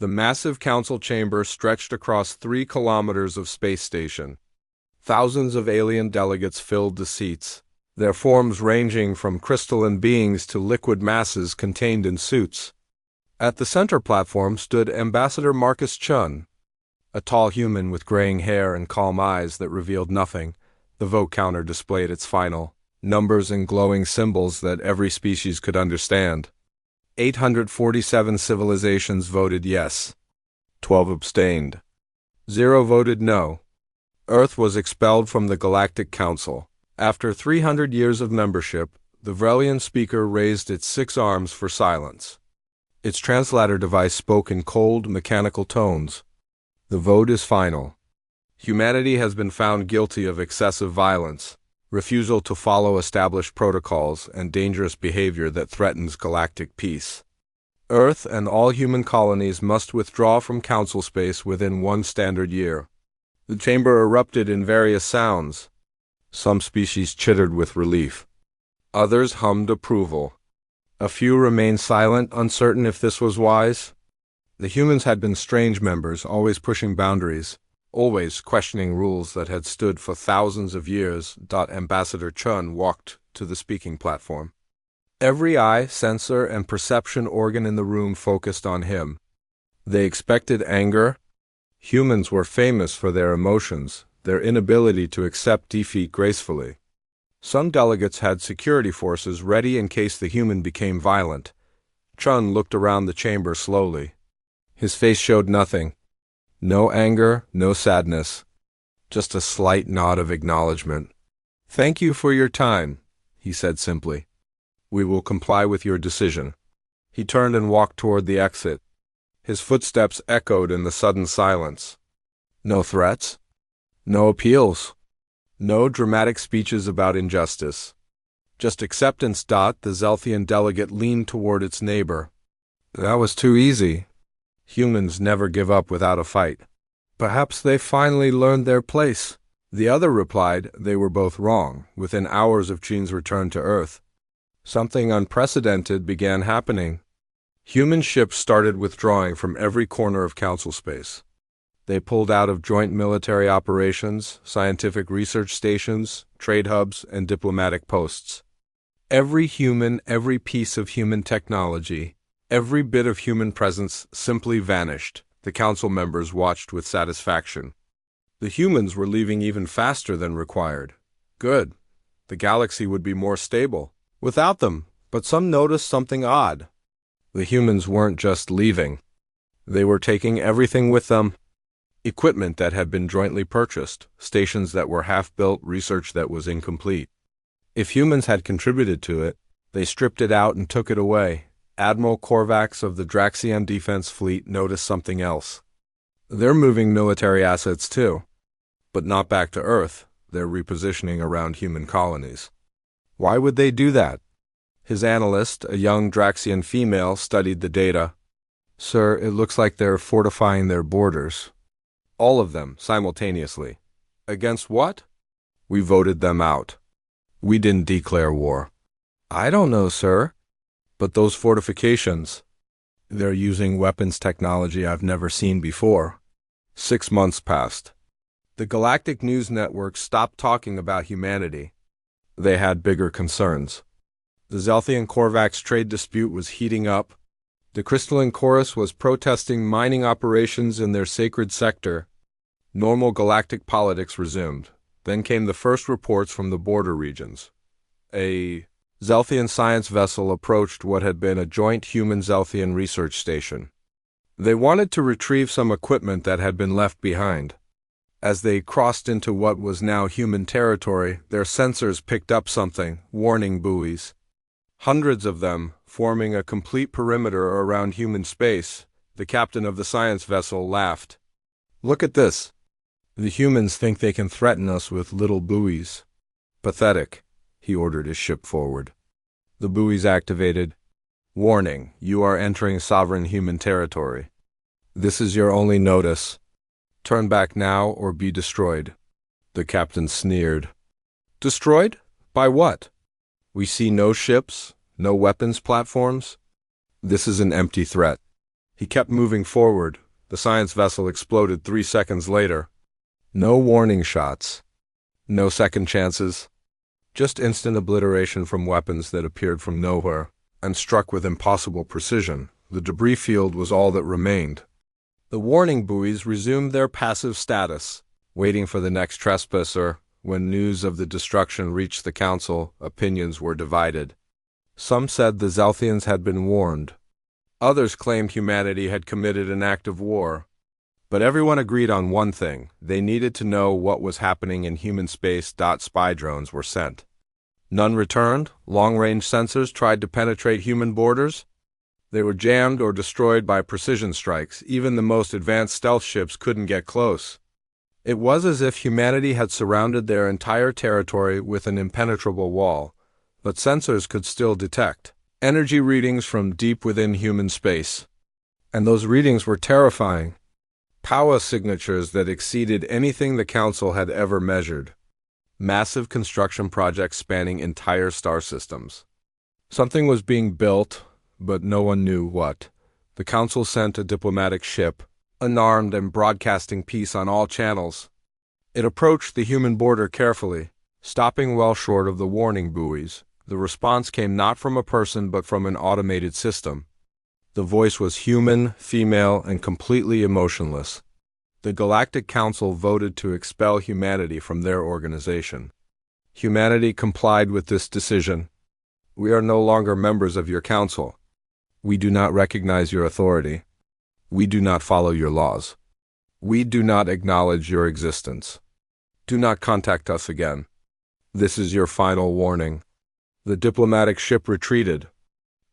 The massive council chamber stretched across 3 kilometers of space station. Thousands of alien delegates filled the seats, their forms ranging from crystalline beings to liquid masses contained in suits. At the center platform stood Ambassador Marcus Chun, a tall human with graying hair and calm eyes that revealed nothing. The vote counter displayed its final numbers and glowing symbols that every species could understand. 847 civilizations voted yes. 12 abstained. 0 voted no. Earth was expelled from the Galactic Council. After 300 years of membership, the Vrelian speaker raised its 6 arms for silence. Its translator device spoke in cold, mechanical tones. The vote is final. Humanity has been found guilty of excessive violence, refusal to follow established protocols, and dangerous behavior that threatens galactic peace. Earth and all human colonies must withdraw from council space within 1 standard year. The chamber erupted in various sounds. Some species chittered with relief. Others hummed approval. A few remained silent, uncertain if this was wise. The humans had been strange members, always pushing boundaries, always questioning rules that had stood for thousands of years. Ambassador Chun walked to the speaking platform. Every eye, sensor, and perception organ in the room focused on him. They expected anger. Humans were famous for their emotions, their inability to accept defeat gracefully. Some delegates had security forces ready in case the human became violent. Chun looked around the chamber slowly. His face showed nothing. No anger, no sadness. Just a slight nod of acknowledgement. "Thank you for your time," he said simply. "We will comply with your decision." He turned and walked toward the exit. His footsteps echoed in the sudden silence. No threats. No appeals. No dramatic speeches about injustice. Just acceptance. The Zelthian delegate leaned toward its neighbor. "That was too easy. Humans never give up without a fight." "Perhaps they finally learned their place." The other replied they were both wrong. Within hours of Chin's return to Earth, something unprecedented began happening. Human ships started withdrawing from every corner of council space. They pulled out of joint military operations, scientific research stations, trade hubs, and diplomatic posts. Every human, every piece of human technology, every bit of human presence simply vanished. The council members watched with satisfaction. The humans were leaving even faster than required. Good. The galaxy would be more stable without them, but some noticed something odd. The humans weren't just leaving. They were taking everything with them. Equipment that had been jointly purchased, stations that were half-built, research that was incomplete. If humans had contributed to it, they stripped it out and took it away. Admiral Korvax of the Draxian Defense Fleet noticed something else. They're moving military assets too, but not back to Earth. They're repositioning around human colonies. Why would they do that? His analyst, a young Draxian female, studied the data. "Sir, it looks like they're fortifying their borders." All of them, simultaneously. Against what? "We voted them out. We didn't declare war." "I don't know, sir." "But those fortifications, they're using weapons technology I've never seen before." 6 months passed. The Galactic News Network stopped talking about humanity. They had bigger concerns. The Zelthian Korvax trade dispute was heating up. The Crystalline Chorus was protesting mining operations in their sacred sector. Normal galactic politics resumed. Then came the first reports from the border regions. A Zelthian science vessel approached what had been a joint human-Zelthian research station. They wanted to retrieve some equipment that had been left behind. As they crossed into what was now human territory, their sensors picked up something, warning buoys. Hundreds of them, forming a complete perimeter around human space. The captain of the science vessel laughed. "Look at this. The humans think they can threaten us with little buoys." "Pathetic." He ordered his ship forward. The buoys activated. "Warning, you are entering sovereign human territory. This is your only notice. Turn back now or be destroyed." The captain sneered. "Destroyed? By what? We see no ships, no weapons platforms. This is an empty threat. He kept moving forward. The science vessel exploded 3 seconds later. No warning shots. No second chances. Just instant obliteration from weapons that appeared from nowhere and struck with impossible precision. The debris field was all that remained. The warning buoys resumed their passive status, waiting for the next trespasser. When news of the destruction reached the council, opinions were divided. Some said the Zelthians had been warned. Others claimed humanity had committed an act of war. But everyone agreed on one thing: they needed to know what was happening in human space. Spy drones were sent. None returned. Long-range sensors tried to penetrate human borders. They were jammed or destroyed by precision strikes. Even the most advanced stealth ships couldn't get close. It was as if humanity had surrounded their entire territory with an impenetrable wall, but sensors could still detect energy readings from deep within human space. And those readings were terrifying. Power signatures that exceeded anything the Council had ever measured. Massive construction projects spanning entire star systems. Something was being built, but no one knew what. The Council sent a diplomatic ship, unarmed and broadcasting peace on all channels. It approached the human border carefully, stopping well short of the warning buoys. The response came not from a person but from an automated system. The voice was human, female, and completely emotionless. The Galactic Council voted to expel humanity from their organization. Humanity complied with this decision. We are no longer members of your council. We do not recognize your authority. We do not follow your laws. We do not acknowledge your existence. Do not contact us again. This is your final warning. The diplomatic ship retreated.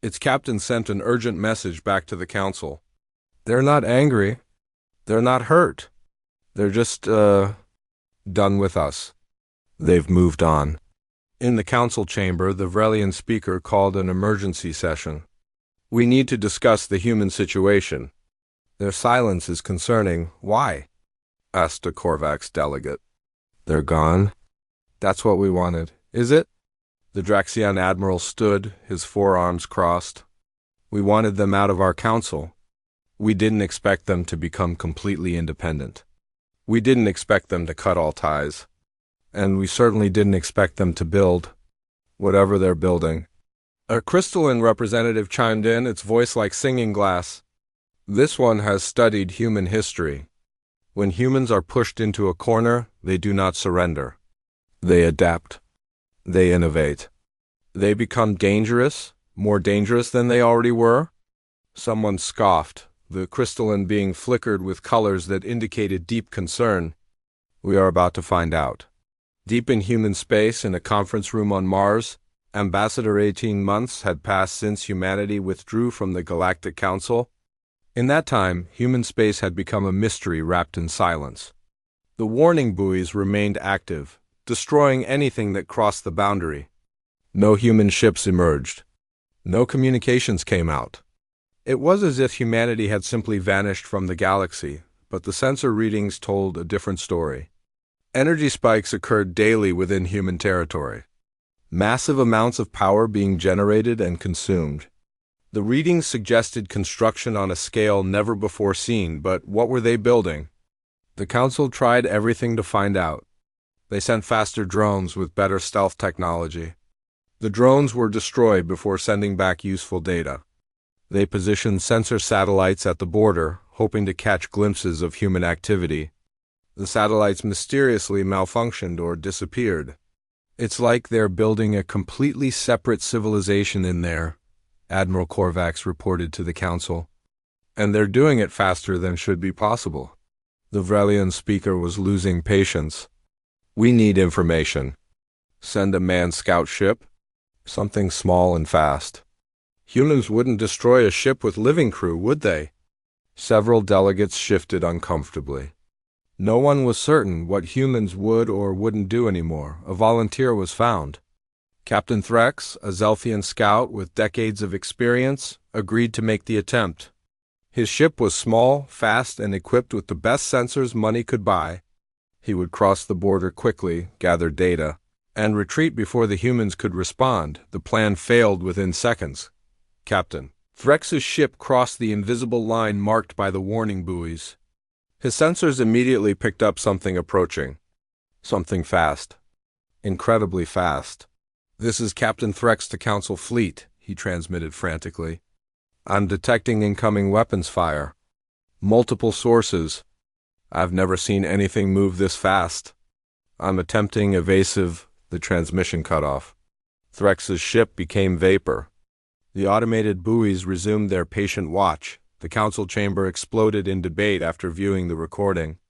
Its captain sent an urgent message back to the council. They're not angry. They're not hurt. They're just, done with us. They've moved on. In the council chamber, the Vrelian speaker called an emergency session. We need to discuss the human situation. Their silence is concerning. Why? Asked a Korvax delegate. They're gone? That's what we wanted, is it? The Draxian admiral stood, his forearms crossed. We wanted them out of our council. We didn't expect them to become completely independent. We didn't expect them to cut all ties. And we certainly didn't expect them to build whatever they're building. A crystalline representative chimed in, its voice like singing glass. This one has studied human history. When humans are pushed into a corner, they do not surrender. They adapt. They innovate. They become dangerous, more dangerous than they already were. Someone scoffed, the crystalline being flickered with colors that indicated deep concern. We are about to find out. Deep in human space, in a conference room on Mars, Ambassador 18 months had passed since humanity withdrew from the Galactic Council. In that time, human space had become a mystery wrapped in silence. The warning buoys remained active, destroying anything that crossed the boundary. No human ships emerged. No communications came out. It was as if humanity had simply vanished from the galaxy, but the sensor readings told a different story. Energy spikes occurred daily within human territory. Massive amounts of power being generated and consumed. The readings suggested construction on a scale never before seen, but what were they building? The Council tried everything to find out. They sent faster drones with better stealth technology. The drones were destroyed before sending back useful data. They positioned sensor satellites at the border, hoping to catch glimpses of human activity. The satellites mysteriously malfunctioned or disappeared. It's like they're building a completely separate civilization in there, Admiral Korvax reported to the Council. And they're doing it faster than should be possible. The Vrelian speaker was losing patience. We need information. Send a manned scout ship? Something small and fast. Humans wouldn't destroy a ship with living crew, would they? Several delegates shifted uncomfortably. No one was certain what humans would or wouldn't do anymore. A volunteer was found. Captain Threx, a Zelthian scout with decades of experience, agreed to make the attempt. His ship was small, fast, and equipped with the best sensors money could buy. He would cross the border quickly, gather data, and retreat before the humans could respond. The plan failed within seconds. Captain Threx's ship crossed the invisible line marked by the warning buoys. His sensors immediately picked up something approaching. Something fast. Incredibly fast. "This is Captain Threx to Council Fleet," he transmitted frantically. "I'm detecting incoming weapons fire. Multiple sources. I've never seen anything move this fast. I'm attempting evasive." The transmission cut off. Threx's ship became vapor. The automated buoys resumed their patient watch. The council chamber exploded in debate after viewing the recording.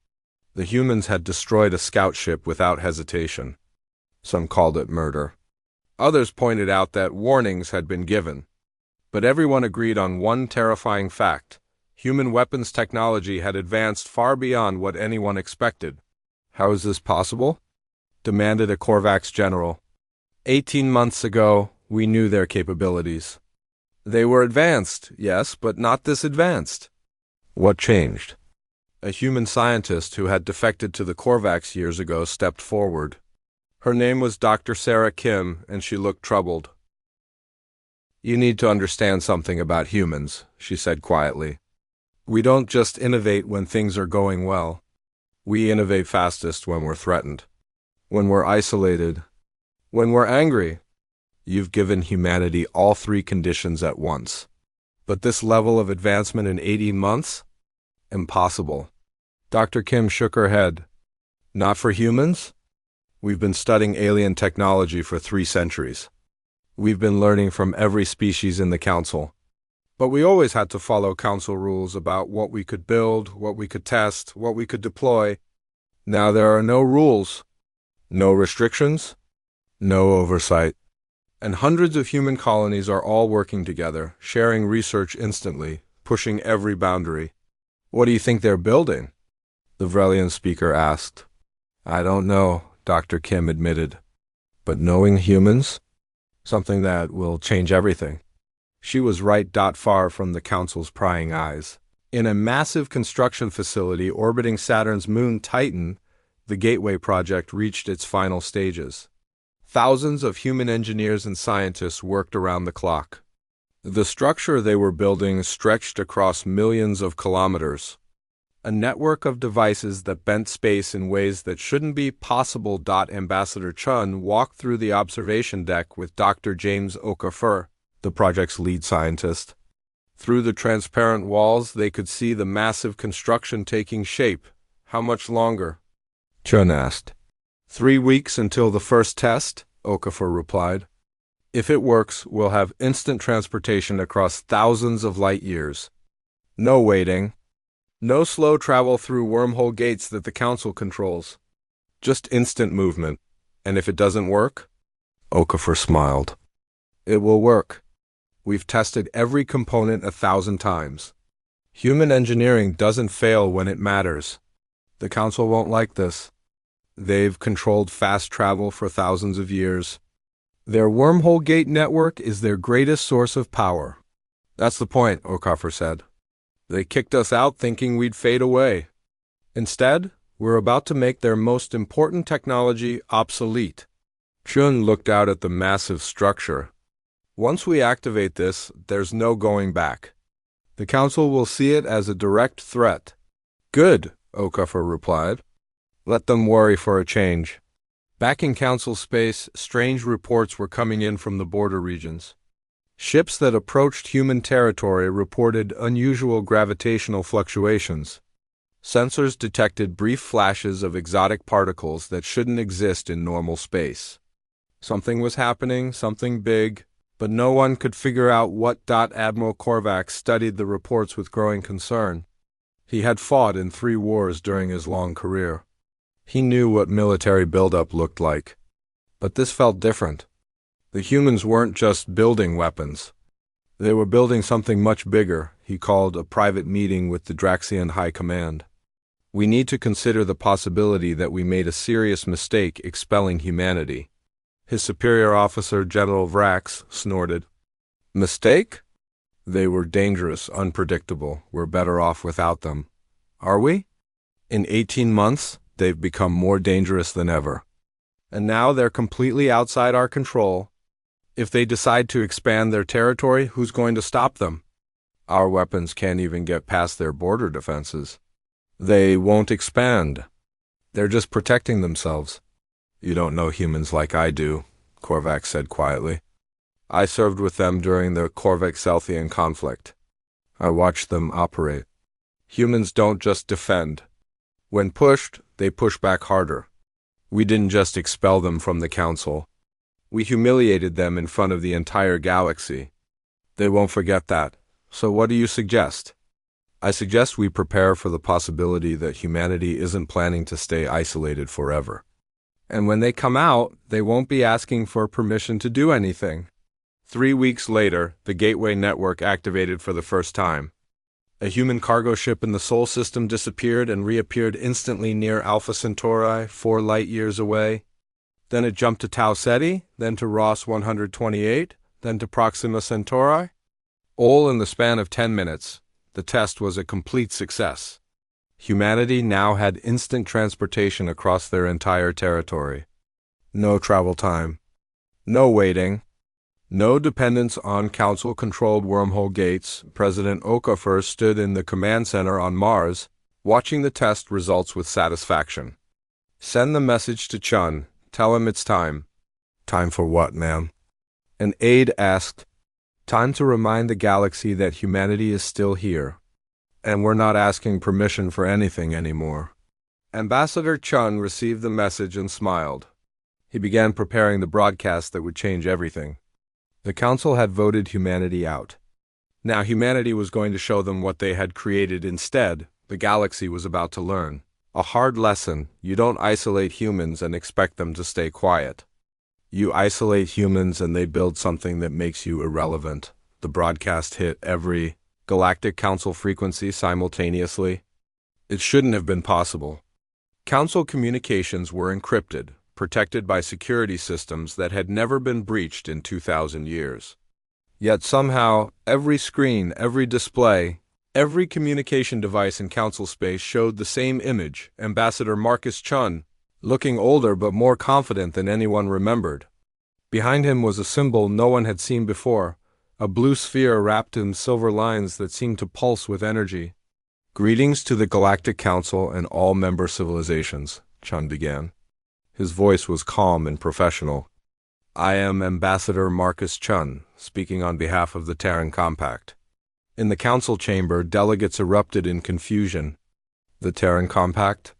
The humans had destroyed a scout ship without hesitation. Some called it murder. Others pointed out that warnings had been given. But everyone agreed on one terrifying fact. Human weapons technology had advanced far beyond what anyone expected. "How is this possible?" demanded a Korvax general. 18 months ago, we knew their capabilities. They were advanced, yes, but not this advanced. What changed? A human scientist who had defected to the Korvax years ago stepped forward. Her name was Dr. Sarah Kim, and she looked troubled. "You need to understand something about humans," she said quietly. "We don't just innovate when things are going well. We innovate fastest when we're threatened, when we're isolated, when we're angry. You've given humanity all three conditions at once. But this level of advancement in 18 months? Impossible." Dr. Kim shook her head. "Not for humans? We've been studying alien technology for 3 centuries. We've been learning from every species in the Council. But we always had to follow Council rules about what we could build, what we could test, what we could deploy. Now there are no rules, no restrictions, no oversight. And hundreds of human colonies are all working together, sharing research instantly, pushing every boundary." "What do you think they're building?" the Vrelian speaker asked. "I don't know," Dr. Kim admitted. "But knowing humans? Something that will change everything." She was right far from the Council's prying eyes. In a massive construction facility orbiting Saturn's moon Titan, the Gateway project reached its final stages. Thousands of human engineers and scientists worked around the clock. The structure they were building stretched across millions of kilometers. A network of devices that bent space in ways that shouldn't be possible. Ambassador Chun walked through the observation deck with Dr. James Okafor, the project's lead scientist. Through the transparent walls, they could see the massive construction taking shape. "How much longer?" Chun asked. 3 weeks until the first test, Okafor replied. "If it works, we'll have instant transportation across thousands of light years. No waiting. No slow travel through wormhole gates that the Council controls. Just instant movement. And if it doesn't work?" Okafor smiled. "It will work. We've tested every component 1,000 times. Human engineering doesn't fail when it matters. The Council won't like this. They've controlled fast travel for thousands of years. Their wormhole gate network is their greatest source of power." "That's the point," Okafor said. "They kicked us out thinking we'd fade away. Instead, we're about to make their most important technology obsolete." Chun looked out at the massive structure. "Once we activate this, there's no going back. The Council will see it as a direct threat." "Good," Okafor replied. "Let them worry for a change." Back in Council space, strange reports were coming in from the border regions. Ships that approached human territory reported unusual gravitational fluctuations. Sensors detected brief flashes of exotic particles that shouldn't exist in normal space. Something was happening, something big, but no one could figure out what. Admiral Korvax studied the reports with growing concern. He had fought in 3 wars during his long career. He knew what military buildup looked like. But this felt different. The humans weren't just building weapons. They were building something much bigger. He called a private meeting with the Draxian High Command. "We need to consider the possibility that we made a serious mistake expelling humanity." His superior officer, General Vrax, snorted. "Mistake? They were dangerous, unpredictable. We're better off without them." "Are we?" "In 18 months, they've become more dangerous than ever. And now they're completely outside our control. If they decide to expand their territory, who's going to stop them?" Our weapons can't even get past their border defenses. They won't expand. They're just protecting themselves. You don't know humans like I do, Korvax said quietly. I served with them during the Korvax-Selthian conflict. I watched them operate. Humans don't just defend. When pushed, they push back harder. We didn't just expel them from the Council. We humiliated them in front of the entire galaxy. They won't forget that. So what do you suggest? I suggest we prepare for the possibility that humanity isn't planning to stay isolated forever. And when they come out, they won't be asking for permission to do anything. 3 weeks later, the Gateway Network activated for the first time. A human cargo ship in the Sol system disappeared and reappeared instantly near Alpha Centauri, 4 light-years away. Then it jumped to Tau Ceti, then to Ross 128, then to Proxima Centauri. All in the span of 10 minutes. The test was a complete success. Humanity now had instant transportation across their entire territory. No travel time. No waiting. No dependence on Council-controlled wormhole gates. President Okafor stood in the command center on Mars, watching the test results with satisfaction. Send the message to Chun. Tell him it's time. Time for what, ma'am? An aide asked. Time to remind the galaxy that humanity is still here. And we're not asking permission for anything anymore. Ambassador Chun received the message and smiled. He began preparing the broadcast that would change everything. The Council had voted humanity out. Now humanity was going to show them what they had created instead. The galaxy was about to learn. A hard lesson: you don't isolate humans and expect them to stay quiet. You isolate humans and they build something that makes you irrelevant. The broadcast hit every Galactic Council frequency simultaneously. It shouldn't have been possible. Council communications were encrypted, protected by security systems that had never been breached in 2,000 years. Yet somehow, every screen, every display, every communication device in Council space showed the same image: Ambassador Marcus Chun, looking older but more confident than anyone remembered. Behind him was a symbol no one had seen before, a blue sphere wrapped in silver lines that seemed to pulse with energy. Greetings to the Galactic Council and all member civilizations, Chun began. His voice was calm and professional. I am Ambassador Marcus Chun, speaking on behalf of the Terran Compact. In the Council chamber, delegates erupted in confusion. The Terran Compact?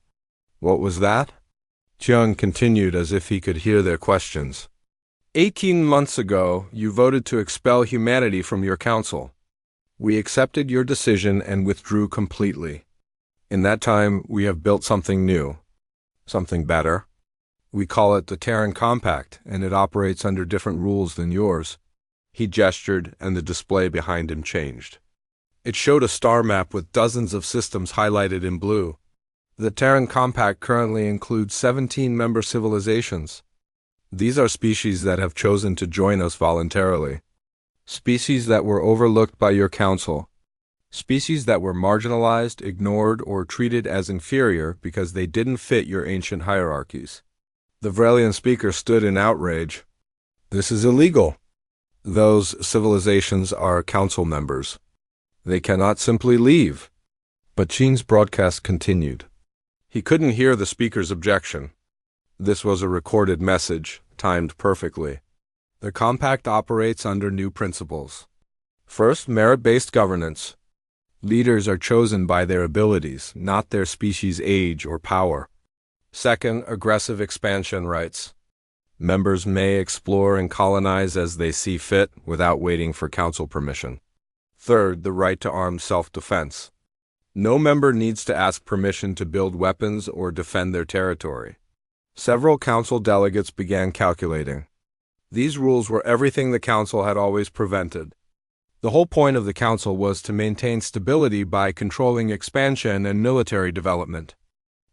What was that? Chun continued as if he could hear their questions. 18 months ago, you voted to expel humanity from your council. We accepted your decision and withdrew completely. In that time, we have built something new. Something better. We call it the Terran Compact, and it operates under different rules than yours. He gestured, and the display behind him changed. It showed a star map with dozens of systems highlighted in blue. The Terran Compact currently includes 17 member civilizations. These are species that have chosen to join us voluntarily. Species that were overlooked by your council. Species that were marginalized, ignored, or treated as inferior because they didn't fit your ancient hierarchies. The Vrelian speaker stood in outrage. This is illegal. Those civilizations are council members. They cannot simply leave. But Chin's broadcast continued. He couldn't hear the speaker's objection. This was a recorded message, timed perfectly. The Compact operates under new principles. First, merit-based governance. Leaders are chosen by their abilities, not their species' age or power. Second, aggressive expansion rights. Members may explore and colonize as they see fit without waiting for council permission. Third, the right to armed self-defense. No member needs to ask permission to build weapons or defend their territory. Several council delegates began calculating. These rules were everything the council had always prevented. The whole point of the council was to maintain stability by controlling expansion and military development.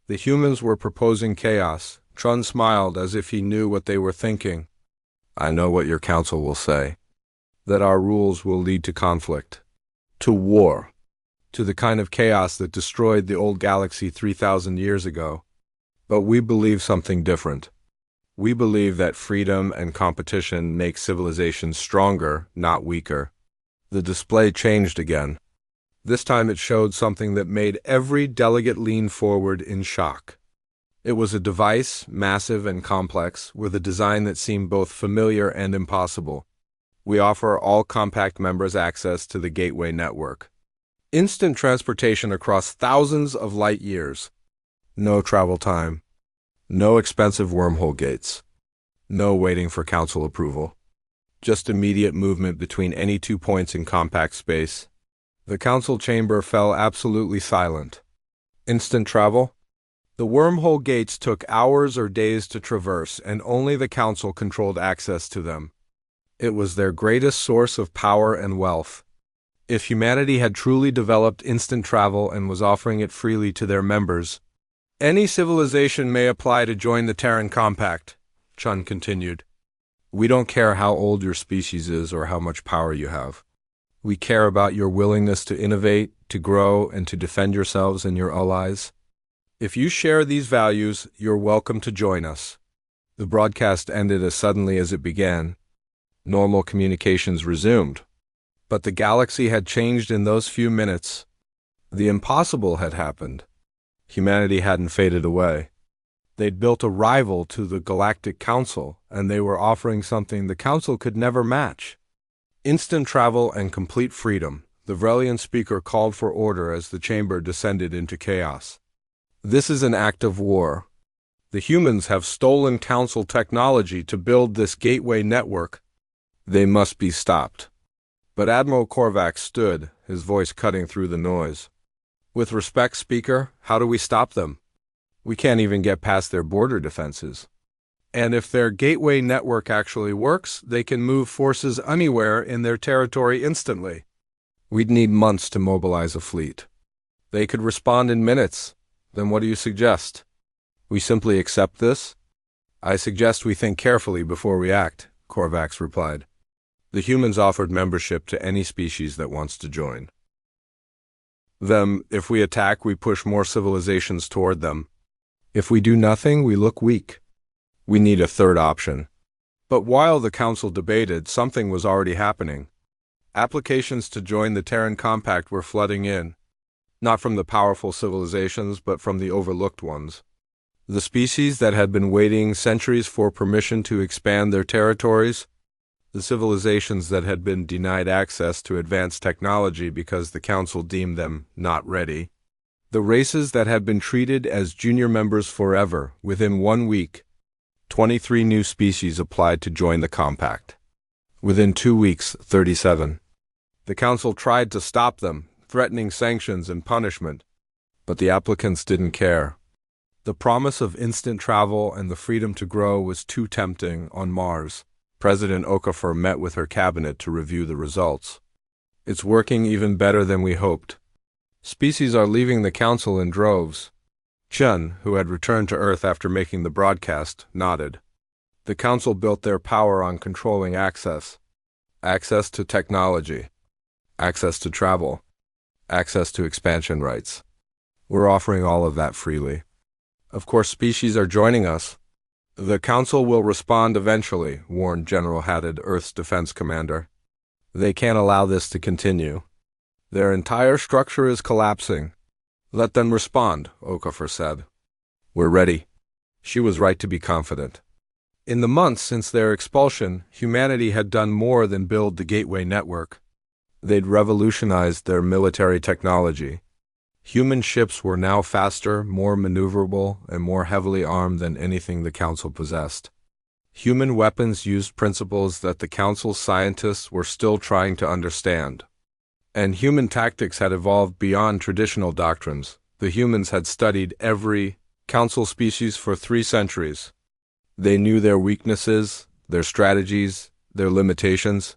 The humans were proposing chaos. Chun smiled as if he knew what they were thinking. I know what your council will say. That our rules will lead to conflict. To war. To the kind of chaos that destroyed the old galaxy 3,000 years ago. But we believe something different. We believe that freedom and competition make civilizations stronger, not weaker. The display changed again. This time it showed something that made every delegate lean forward in shock. It was a device, massive and complex, with a design that seemed both familiar and impossible. We offer all compact members access to the Gateway Network. Instant transportation across thousands of light years. No travel time. No expensive wormhole gates. No waiting for council approval. Just immediate movement between any 2 points in compact space. The council chamber fell absolutely silent. Instant travel? The wormhole gates took hours or days to traverse, and only the council controlled access to them. It was their greatest source of power and wealth. If humanity had truly developed instant travel and was offering it freely to their members, any civilization may apply to join the Terran Compact, Chun continued. We don't care how old your species is or how much power you have. We care about your willingness to innovate, to grow, and to defend yourselves and your allies. If you share these values, you're welcome to join us. The broadcast ended as suddenly as it began. Normal communications resumed. But the galaxy had changed in those few minutes. The impossible had happened. Humanity hadn't faded away. They'd built a rival to the Galactic Council, and they were offering something the Council could never match. Instant travel and complete freedom. The Vrelian speaker called for order as the chamber descended into chaos. This is an act of war. The humans have stolen Council technology to build this gateway network. They must be stopped. But Admiral Korvax stood, his voice cutting through the noise. With respect, Speaker, how do we stop them? We can't even get past their border defenses. And if their gateway network actually works, they can move forces anywhere in their territory instantly. We'd need months to mobilize a fleet. They could respond in minutes. Then what do you suggest? We simply accept this? I suggest we think carefully before we act, Korvax replied. The humans offered membership to any species that wants to join. Then, if we attack, we push more civilizations toward them. If we do nothing, we look weak. We need a third option. But while the Council debated, something was already happening. Applications to join the Terran Compact were flooding in. Not from the powerful civilizations, but from the overlooked ones. The species that had been waiting centuries for permission to expand their territories, the civilizations that had been denied access to advanced technology because the Council deemed them not ready, the races that had been treated as junior members forever. Within 1 week, 23 new species applied to join the Compact. Within 2 weeks, 37. The Council tried to stop them, threatening sanctions and punishment, but the applicants didn't care. The promise of instant travel and the freedom to grow was too tempting. On Mars, President Okafor met with her cabinet to review the results. It's working even better than we hoped. Species are leaving the Council in droves. Chun, who had returned to Earth after making the broadcast, nodded. The Council built their power on controlling access. Access to technology. Access to travel. Access to expansion rights. We're offering all of that freely. Of course, species are joining us. The Council will respond eventually, warned General Haddad, Earth's defense commander. They can't allow this to continue. Their entire structure is collapsing. Let them respond, Okafor said. We're ready. She was right to be confident. In the months since their expulsion, humanity had done more than build the Gateway Network. They'd revolutionized their military technology. Human ships were now faster, more maneuverable, and more heavily armed than anything the Council possessed. Human weapons used principles that the Council's scientists were still trying to understand. And human tactics had evolved beyond traditional doctrines. The humans had studied every Council species for 3 centuries. They knew their weaknesses, their strategies, their limitations,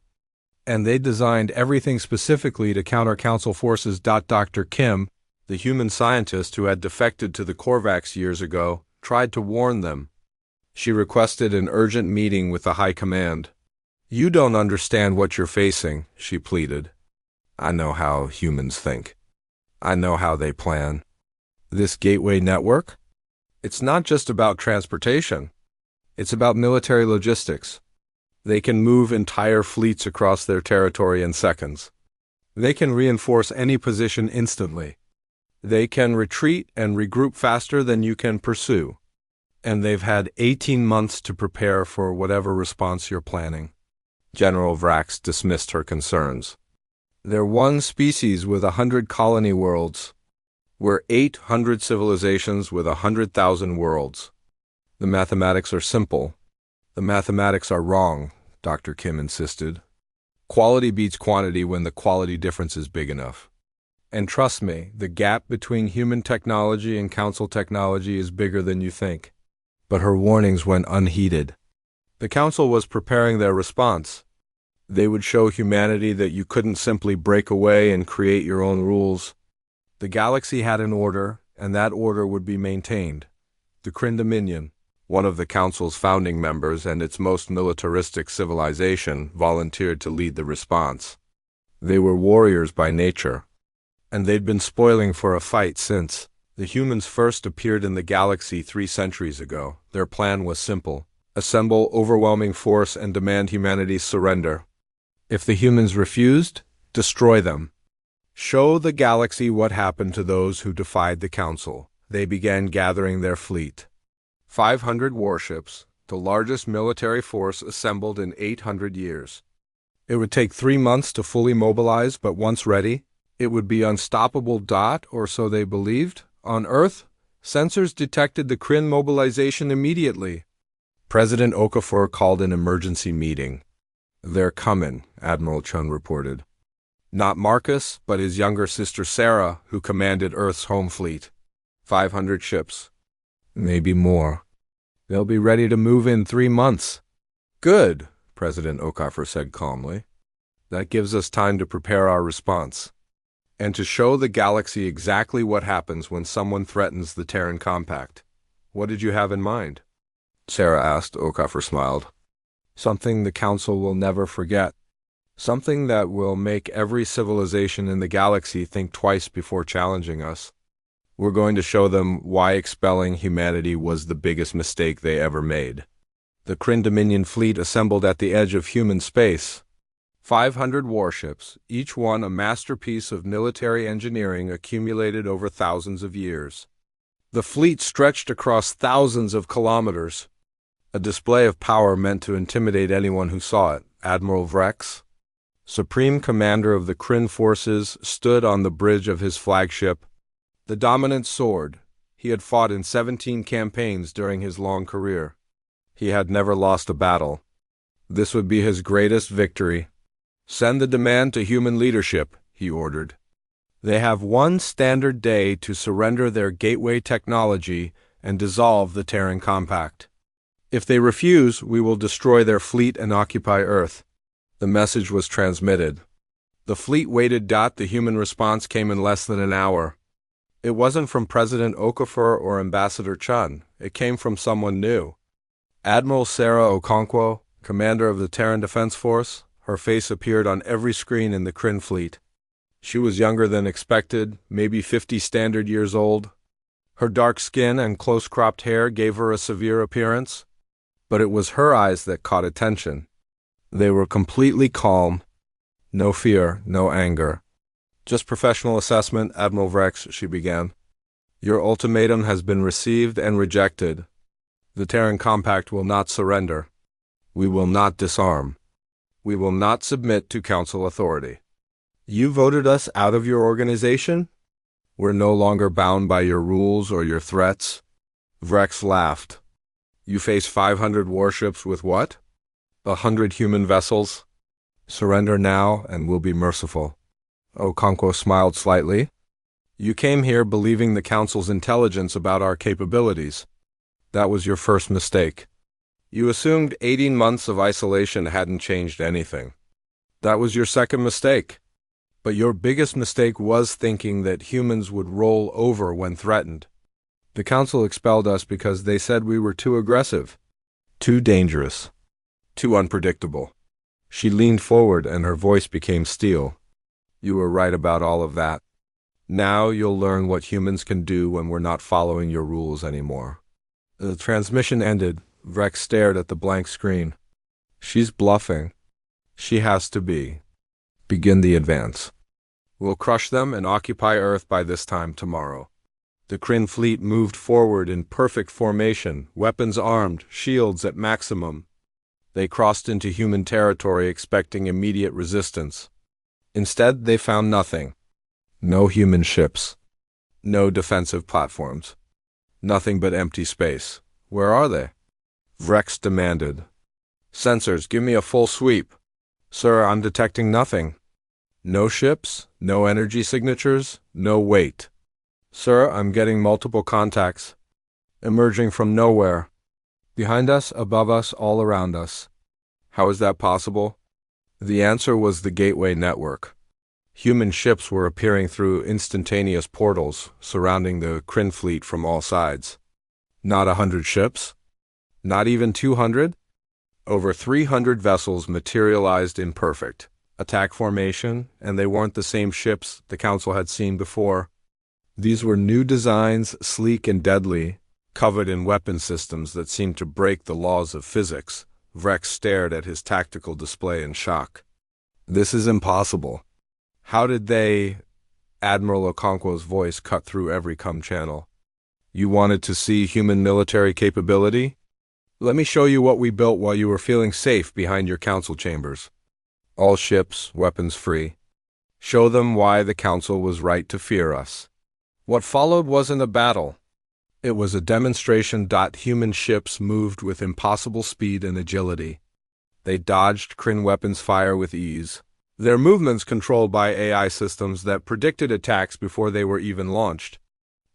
and they designed everything specifically to counter Council forces. Dr. Kim, the human scientist who had defected to the Korvax years ago, tried to warn them. She requested an urgent meeting with the High Command. You don't understand what you're facing, she pleaded. I know how humans think. I know how they plan. This gateway network? It's not just about transportation. It's about military logistics. They can move entire fleets across their territory in seconds. They can reinforce any position instantly. They can retreat and regroup faster than you can pursue. And they've had 18 months to prepare for whatever response you're planning. General Vrax dismissed her concerns. They're one species with 100 colony worlds. We're 800 civilizations with 100,000 worlds. The mathematics are simple. The mathematics are wrong, Dr. Kim insisted. Quality beats quantity when the quality difference is big enough. And trust me, the gap between human technology and council technology is bigger than you think. But her warnings went unheeded. The council was preparing their response. They would show humanity that you couldn't simply break away and create your own rules. The galaxy had an order, and that order would be maintained. The Kryn Dominion, one of the council's founding members and its most militaristic civilization, volunteered to lead the response. They were warriors by nature, and they'd been spoiling for a fight since the humans first appeared in the galaxy 3 centuries ago. Their plan was simple: assemble overwhelming force and demand humanity's surrender. If the humans refused, destroy them. Show the galaxy what happened to those who defied the council. They began gathering their fleet. 500 warships, the largest military force assembled in 800 years. It would take 3 months to fully mobilize, but once ready, it would be unstoppable. Or so they believed. On Earth, sensors detected the Kryn mobilization immediately. President Okafor called an emergency meeting. "They're coming," Admiral Chun reported. Not Marcus, but his younger sister Sarah, who commanded Earth's home fleet. 500 ships. Maybe more. They'll be ready to move in 3 months. Good, President Okafor said calmly. That gives us time to prepare our response, and to show the galaxy exactly what happens when someone threatens the Terran Compact. What did you have in mind? Sarah asked. Okafor smiled. Something the Council will never forget. Something that will make every civilization in the galaxy think twice before challenging us. We're going to show them why expelling humanity was the biggest mistake they ever made. The Kryn Dominion fleet assembled at the edge of human space. 500 warships, each one a masterpiece of military engineering accumulated over thousands of years. The fleet stretched across thousands of kilometers. A display of power meant to intimidate anyone who saw it. Admiral Vrex, Supreme Commander of the Kryn forces, stood on the bridge of his flagship, the dominant sword. He had fought in 17 campaigns during his long career. He had never lost a battle. This would be his greatest victory. Send the demand to human leadership, he ordered. They have one standard day to surrender their gateway technology and dissolve the Terran Compact. If they refuse, we will destroy their fleet and occupy Earth. The message was transmitted. The fleet waited. The human response came in less than an hour. It wasn't from President Okafor or Ambassador Chun. It came from someone new. Admiral Sarah Okonkwo, commander of the Terran Defense Force. Her face appeared on every screen in the Kryn fleet. She was younger than expected, maybe 50 standard years old. Her dark skin and close-cropped hair gave her a severe appearance, but it was her eyes that caught attention. They were completely calm. No fear, no anger. Just professional assessment, Admiral Vrex, she began. Your ultimatum has been received and rejected. The Terran Compact will not surrender. We will not disarm. We will not submit to Council authority. You voted us out of your organization? We're no longer bound by your rules or your threats. Vrex laughed. You face 500 warships with what? 100 human vessels? Surrender now and we'll be merciful. Okonkwo smiled slightly. You came here believing the Council's intelligence about our capabilities. That was your first mistake. You assumed 18 months of isolation hadn't changed anything. That was your second mistake. But your biggest mistake was thinking that humans would roll over when threatened. The Council expelled us because they said we were too aggressive, too dangerous, too unpredictable. She leaned forward and her voice became steel. You were right about all of that. Now you'll learn what humans can do when we're not following your rules anymore. The transmission ended. Vrex stared at the blank screen. She's bluffing. She has to be. Begin the advance. We'll crush them and occupy Earth by this time tomorrow. The Kryn fleet moved forward in perfect formation, weapons armed, shields at maximum. They crossed into human territory expecting immediate resistance. Instead, they found nothing. No human ships. No defensive platforms. Nothing but empty space. Where are they? Vrex demanded. Sensors, give me a full sweep. Sir, I'm detecting nothing. No ships, no energy signatures, no weight. Sir, I'm getting multiple contacts. Emerging from nowhere. Behind us, above us, all around us. How is that possible? The answer was the Gateway Network. Human ships were appearing through instantaneous portals, surrounding the Kryn fleet from all sides. Not 100 ships? Not even 200? Over 300 vessels materialized in perfect attack formation, and they weren't the same ships the Council had seen before. These were new designs, sleek and deadly, covered in weapon systems that seemed to break the laws of physics. Vrex stared at his tactical display in shock. This is impossible. How did they... Admiral Okonkwo's voice cut through every channel. You wanted to see human military capability? Let me show you what we built while you were feeling safe behind your council chambers. All ships, weapons free. Show them why the Council was right to fear us. What followed wasn't a battle. It was a demonstration. Human ships moved with impossible speed and agility. They dodged Kryn weapons fire with ease, their movements controlled by AI systems that predicted attacks before they were even launched.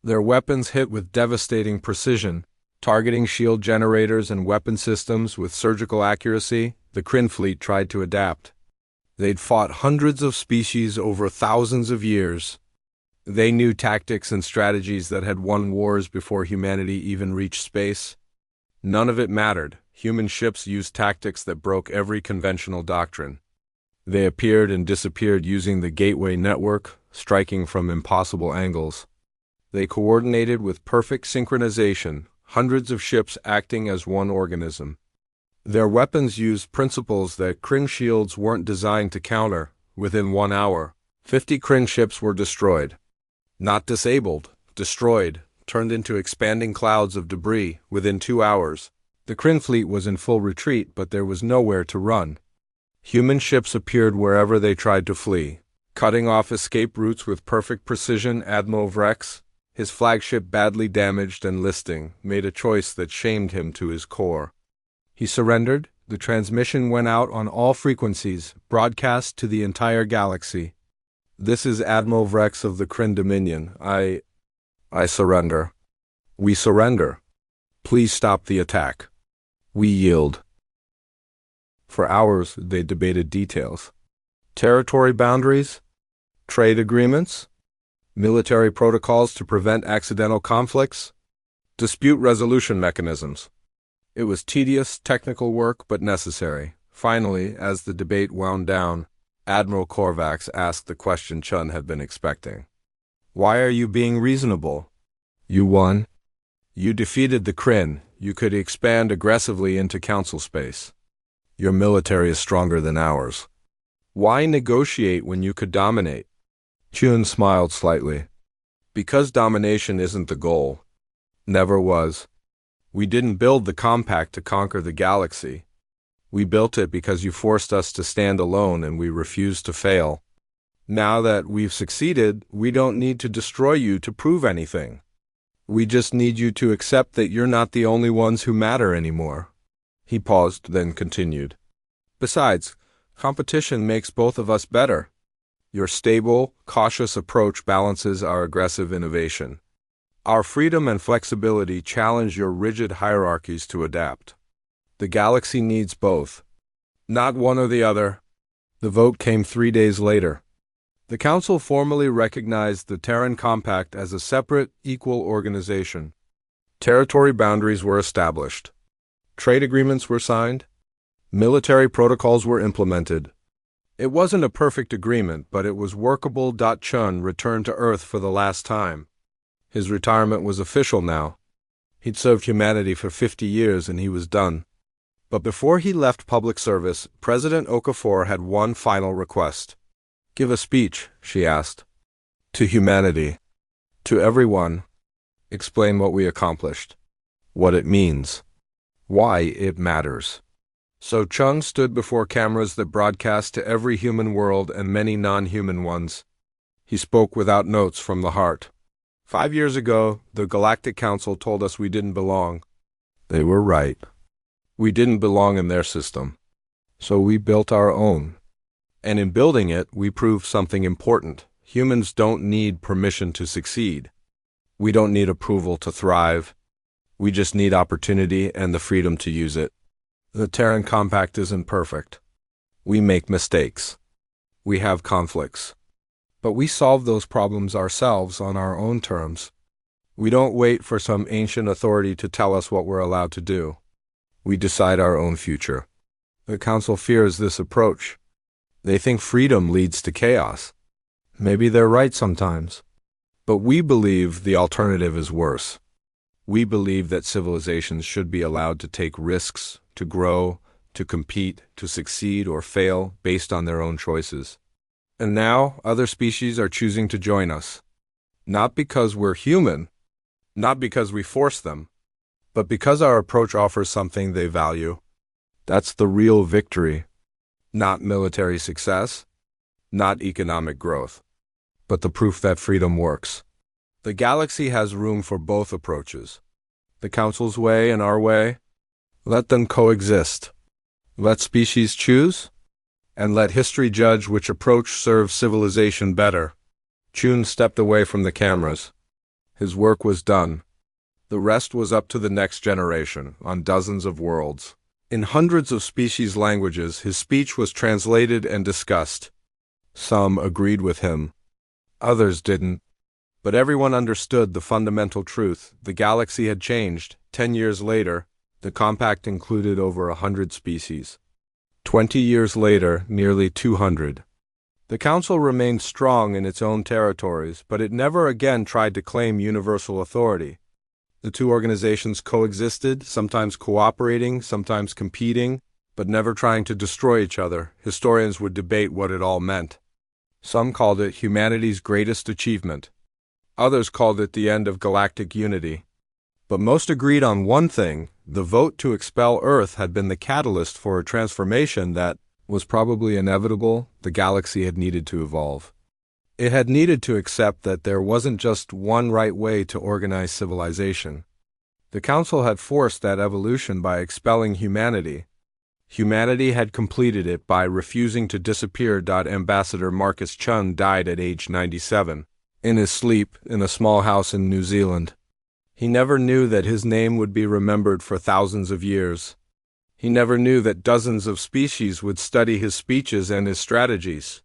Their weapons hit with devastating precision, targeting shield generators and weapon systems with surgical accuracy. The Kryn fleet tried to adapt. They'd fought hundreds of species over thousands of years. They knew tactics and strategies that had won wars before humanity even reached space. None of it mattered. Human ships used tactics that broke every conventional doctrine. They appeared and disappeared using the Gateway Network, striking from impossible angles. They coordinated with perfect synchronization, hundreds of ships acting as one organism. Their weapons used principles that Kryn shields weren't designed to counter. Within 1 hour, 50 Kryn ships were destroyed. Not disabled, destroyed, turned into expanding clouds of debris. Within 2 hours, the Kryn fleet was in full retreat, but there was nowhere to run. Human ships appeared wherever they tried to flee, cutting off escape routes with perfect precision. Admiral Vrex, his flagship badly damaged and listing, made a choice that shamed him to his core. He surrendered. The transmission went out on all frequencies, broadcast to the entire galaxy. This is Admiral Vrex of the Kryn Dominion. I surrender. We surrender. Please stop the attack. We yield. For hours, they debated details. Territory boundaries, trade agreements, military protocols to prevent accidental conflicts, dispute resolution mechanisms. It was tedious, technical work, but necessary. Finally, as the debate wound down, Admiral Korvax asked the question Chun had been expecting. Why are you being reasonable? You won. You defeated the Kryn. You could expand aggressively into council space. Your military is stronger than ours. Why negotiate when you could dominate? Chun smiled slightly. Because domination isn't the goal. Never was. We didn't build the compact to conquer the galaxy. We built it because you forced us to stand alone and we refused to fail. Now that we've succeeded, we don't need to destroy you to prove anything. We just need you to accept that you're not the only ones who matter anymore. He paused, then continued. Besides, competition makes both of us better. Your stable, cautious approach balances our aggressive innovation. Our freedom and flexibility challenge your rigid hierarchies to adapt. The galaxy needs both. Not one or the other. The vote came 3 days later. The Council formally recognized the Terran Compact as a separate, equal organization. Territory boundaries were established. Trade agreements were signed. Military protocols were implemented. It wasn't a perfect agreement, but it was workable. Chun returned to Earth for the last time. His retirement was official now. He'd served humanity for 50 years and he was done. But before he left public service, President Okafor had one final request. Give a speech, she asked. To humanity. To everyone. Explain what we accomplished. What it means. Why it matters. So Chun stood before cameras that broadcast to every human world and many non-human ones. He spoke without notes from the heart. 5 years ago, the Galactic Council told us we didn't belong. They were right. We didn't belong in their system. So we built our own. And in building it, we proved something important. Humans don't need permission to succeed. We don't need approval to thrive. We just need opportunity and the freedom to use it. The Terran Compact isn't perfect. We make mistakes. We have conflicts. But we solve those problems ourselves on our own terms. We don't wait for some ancient authority to tell us what we're allowed to do. We decide our own future. The Council fears this approach. They think freedom leads to chaos. Maybe they're right sometimes. But we believe the alternative is worse. We believe that civilizations should be allowed to take risks, to grow, to compete, to succeed or fail based on their own choices. And now, other species are choosing to join us. Not because we're human, not because we force them, but because our approach offers something they value. That's the real victory. Not military success, not economic growth, but the proof that freedom works. The galaxy has room for both approaches. The Council's way and our way. Let them coexist. Let species choose, and let history judge which approach serves civilization better. Chun stepped away from the cameras. His work was done. The rest was up to the next generation, on dozens of worlds. In hundreds of species' languages, his speech was translated and discussed. Some agreed with him. Others didn't. But everyone understood the fundamental truth. The galaxy had changed. 10 years later, the compact included over 100 species. 20 years later, nearly 200. The Council remained strong in its own territories, but it never again tried to claim universal authority. The two organizations coexisted, sometimes cooperating, sometimes competing, but never trying to destroy each other. Historians would debate what it all meant. Some called it humanity's greatest achievement. Others called it the end of galactic unity. But most agreed on one thing: the vote to expel Earth had been the catalyst for a transformation that was probably inevitable. The galaxy had needed to evolve. It had needed to accept that there wasn't just one right way to organize civilization. The Council had forced that evolution by expelling humanity. Humanity had completed it by refusing to disappear. Ambassador Marcus Chun died at age 97, in his sleep in a small house in New Zealand. He never knew that his name would be remembered for thousands of years. He never knew that dozens of species would study his speeches and his strategies.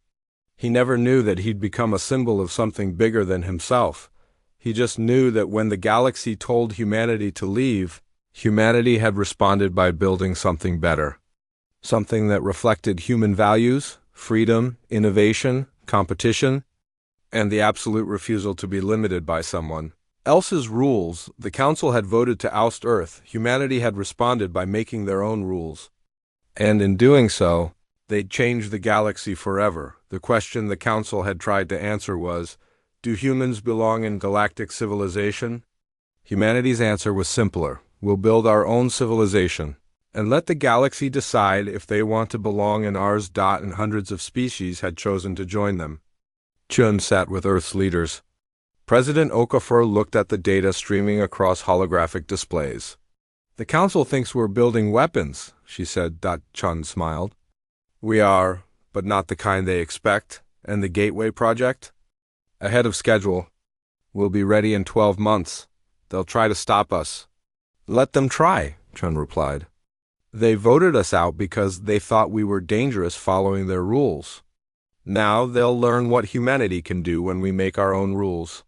He never knew that he'd become a symbol of something bigger than himself. He just knew that when the galaxy told humanity to leave, humanity had responded by building something better. Something that reflected human values, freedom, innovation, competition, and the absolute refusal to be limited by someone else's rules. The Council had voted to oust Earth. Humanity had responded by making their own rules. And in doing so, they'd changed the galaxy forever. The question the Council had tried to answer was, do humans belong in galactic civilization? Humanity's answer was simpler. We'll build our own civilization, and let the galaxy decide if they want to belong in ours. And hundreds of species had chosen to join them. Chun sat with Earth's leaders. President Okafor looked at the data streaming across holographic displays. The Council thinks we're building weapons, she said. Chun smiled. We are, but not the kind they expect. And the Gateway project? Ahead of schedule. We'll be ready in 12 months. They'll try to stop us. Let them try, Chun replied. They voted us out because they thought we were dangerous following their rules. Now they'll learn what humanity can do when we make our own rules.